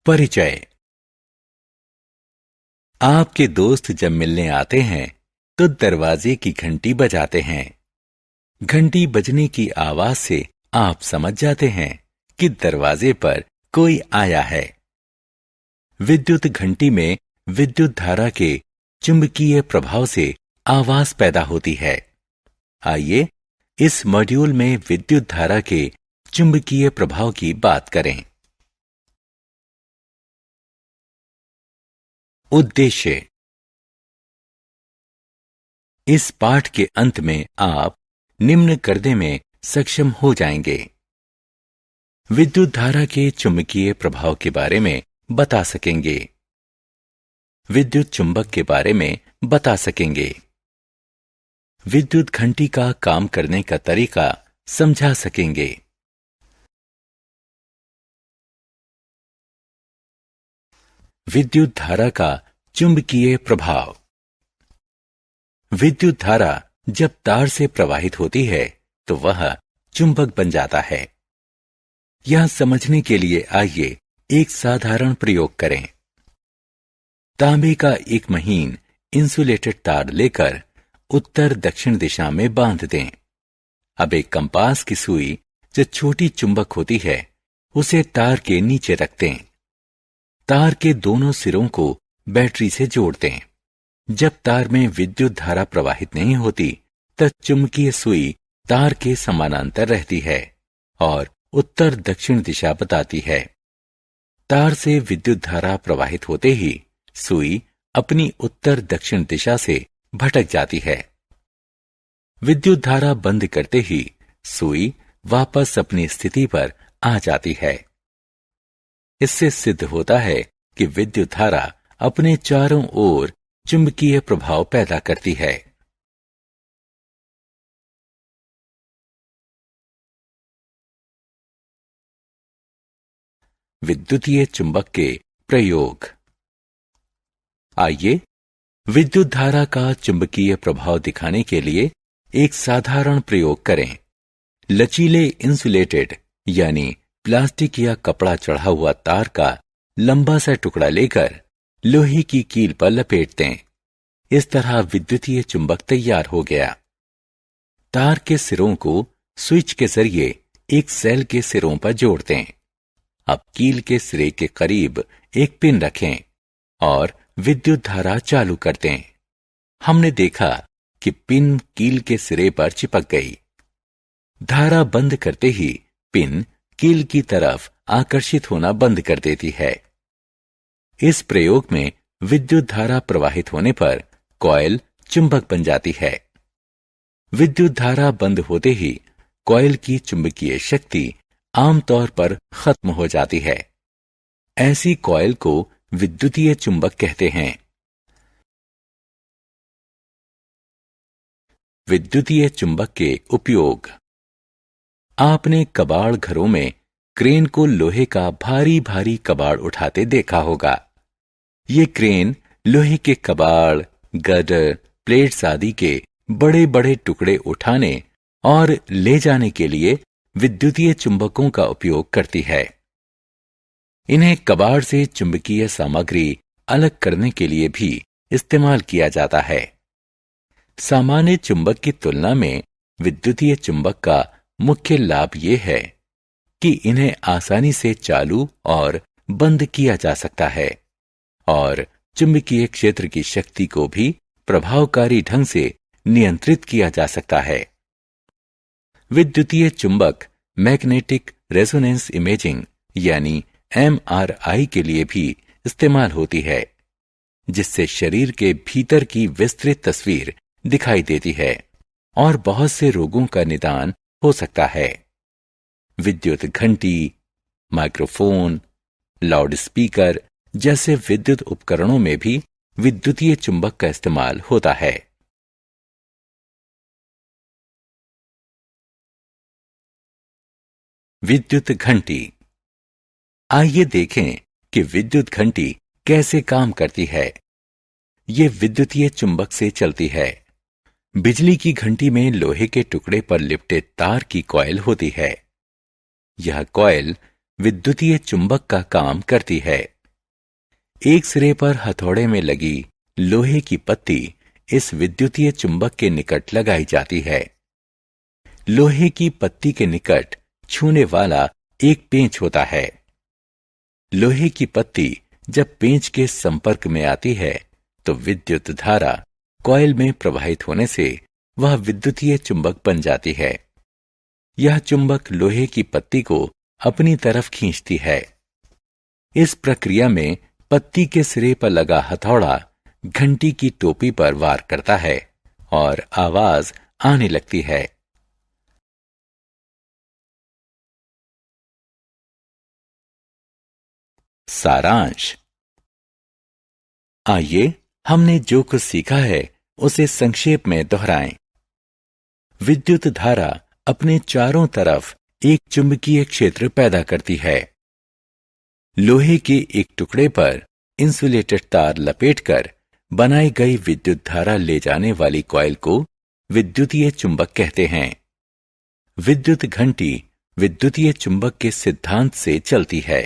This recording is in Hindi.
परिचय। आपके दोस्त जब मिलने आते हैं तो दरवाजे की घंटी बजाते हैं। घंटी बजने की आवाज से आप समझ जाते हैं कि दरवाजे पर कोई आया है। विद्युत घंटी में विद्युत धारा के चुंबकीय प्रभाव से आवाज पैदा होती है। आइए इस मॉड्यूल में विद्युत धारा के चुंबकीय प्रभाव की बात करें। उद्देश्य। इस पाठ के अंत में आप निम्न करने में सक्षम हो जाएंगे। विद्युत धारा के चुंबकीय प्रभाव के बारे में बता सकेंगे। विद्युत चुंबक के बारे में बता सकेंगे। विद्युत घंटी का काम करने का तरीका समझा सकेंगे। विद्युत धारा का चुंबकीय प्रभाव। विद्युत धारा जब तार से प्रवाहित होती है तो वह चुंबक बन जाता है। यह समझने के लिए आइए एक साधारण प्रयोग करें। तांबे का एक महीन इंसुलेटेड तार लेकर उत्तर दक्षिण दिशा में बांध दें। अब एक कंपास की सुई जो छोटी चुंबक होती है उसे तार के नीचे रख दें। तार के दोनों सिरों को बैटरी से जोड़ दें। जब तार में विद्युत धारा प्रवाहित नहीं होती तब चुंबकीय सुई तार के समानांतर रहती है और उत्तर दक्षिण दिशा बताती है। तार से विद्युत धारा प्रवाहित होते ही सुई अपनी उत्तर दक्षिण दिशा से भटक जाती है। विद्युत धारा बंद करते ही सुई वापस अपनी स्थिति पर आ जाती है। इससे सिद्ध होता है कि विद्युत धारा अपने चारों ओर चुंबकीय प्रभाव पैदा करती है। विद्युतीय चुंबक के प्रयोग। आइए विद्युत धारा का चुंबकीय प्रभाव दिखाने के लिए एक साधारण प्रयोग करें। लचीले इंसुलेटेड यानी प्लास्टिक या कपड़ा चढ़ा हुआ तार का लंबा सा टुकड़ा लेकर लोहे की कील पर लपेट दें। इस तरह विद्युतीय चुंबक तैयार हो गया। तार के सिरों को स्विच के जरिए एक सेल के सिरों पर जोड़ दें। अब कील के सिरे के करीब एक पिन रखें और विद्युत धारा चालू कर दें। हमने देखा कि पिन कील के सिरे पर चिपक गई। धारा बंद करते ही पिन कील की तरफ आकर्षित होना बंद कर देती है। इस प्रयोग में विद्युत धारा प्रवाहित होने पर कॉइल चुंबक बन जाती है। विद्युत धारा बंद होते ही कॉइल की चुंबकीय शक्ति आमतौर पर खत्म हो जाती है। ऐसी कॉइल को विद्युतीय चुंबक कहते हैं। विद्युतीय चुंबक के उपयोग। आपने कबाड़ घरों में क्रेन को लोहे का भारी भारी कबाड़ उठाते देखा होगा। ये क्रेन लोहे के कबाड़, गर्डर, प्लेट्स आदि के बड़े बड़े टुकड़े उठाने और ले जाने के लिए विद्युतीय चुंबकों का उपयोग करती है। इन्हें कबाड़ से चुंबकीय सामग्री अलग करने के लिए भी इस्तेमाल किया जाता है। सामान्य चुंबक की तुलना में विद्युतीय चुंबक का मुख्य लाभ यह है कि इन्हें आसानी से चालू और बंद किया जा सकता है और चुंबकीय क्षेत्र की शक्ति को भी प्रभावकारी ढंग से नियंत्रित किया जा सकता है। विद्युतीय चुंबक मैग्नेटिक रेजोनेंस इमेजिंग यानी MRI के लिए भी इस्तेमाल होती है, जिससे शरीर के भीतर की विस्तृत तस्वीर दिखाई देती है और बहुत से रोगों का निदान हो सकता है। विद्युत घंटी, माइक्रोफोन, लाउड स्पीकर जैसे विद्युत उपकरणों में भी विद्युतीय चुंबक का इस्तेमाल होता है। विद्युत घंटी। आइए देखें कि विद्युत घंटी कैसे काम करती है। ये विद्युतीय चुंबक से चलती है। बिजली की घंटी में लोहे के टुकड़े पर लिपटे तार की कॉइल होती है। यह कॉइल विद्युतीय चुंबक का काम करती है। एक सिरे पर हथौड़े में लगी लोहे की पत्ती इस विद्युतीय चुंबक के निकट लगाई जाती है। लोहे की पत्ती के निकट छूने वाला एक पेंच होता है। लोहे की पत्ती जब पेंच के संपर्क में आती है तो विद्युत धारा कॉइल में प्रवाहित होने से वह विद्युतीय चुंबक बन जाती है। यह चुंबक लोहे की पत्ती को अपनी तरफ खींचती है। इस प्रक्रिया में पत्ती के सिरे पर लगा हथौड़ा घंटी की टोपी पर वार करता है और आवाज आने लगती है। सारांश। आइए हमने जो कुछ सीखा है उसे संक्षेप में दोहराएं। विद्युत धारा अपने चारों तरफ एक चुंबकीय क्षेत्र पैदा करती है। लोहे के एक टुकड़े पर इंसुलेटेड तार लपेटकर बनाई गई विद्युत धारा ले जाने वाली कॉइल को विद्युतीय चुंबक कहते हैं। विद्युत घंटी विद्युतीय चुंबक के सिद्धांत से चलती है।